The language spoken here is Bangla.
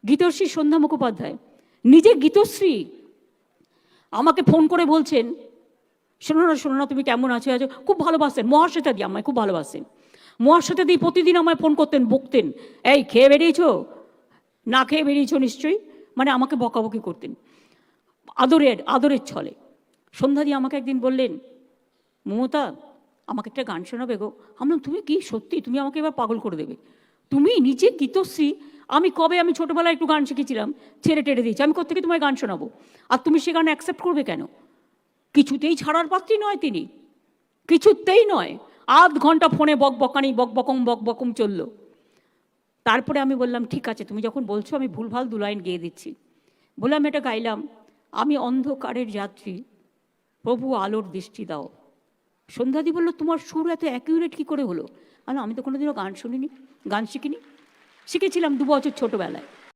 গীতশ্রী সন্ধ্যা মুখোপাধ্যায়, নিজে গীতশ্রী আমাকে ফোন করে বলছেন, শোনো না তুমি কেমন আছো? খুব ভালোবাসেন মহাশ্বেতা দি, আমায় খুব ভালোবাসেন। মহাশ্বেতা দি প্রতিদিন আমায় ফোন করতেন, বকতেন, এই খেয়ে বেরিয়েছো, না খেয়ে বেরিয়েছো নিশ্চয়ই, মানে আমাকে বকাবকি করতেন আদরের ছলে। সন্ধ্যা দি আমাকে একদিন বললেন, মমতা আমাকে একটা গান শোনাবে গো। আমি তুমি কি সত্যি, তুমি আমাকে এবার পাগল করে দেবে, তুমি নিজে গীতশ্রী, আমি ছোটোবেলায় একটু গান শিখেছিলাম, ছেড়ে টেড়ে দিয়েছি, আমি কোত্থেকে তোমায় গান শোনাবো, আর তুমি সে গান অ্যাকসেপ্ট করবে কেন? কিছুতেই ছাড়ার পাত্রী নয় তিনি, কিছুতেই নয়। আধ ঘন্টা ফোনে বকবকম চললো। তারপরে আমি বললাম, ঠিক আছে তুমি যখন বলছো আমি ভুলভাল 2 লাইন গেয়ে দিচ্ছি। বললাম, এটা গাইলাম, আমি অন্ধকারের যাত্রী, প্রভু আলোর দৃষ্টি দাও। সন্ধ্যাদি বলল, তোমার সুর এত অ্যাকিউরেট কী করে হলো? আমি তো কোনোদিনও গান শুনিনি, গান শিখিনি, শিখেছিলাম 2 বছর ছোটোবেলায়।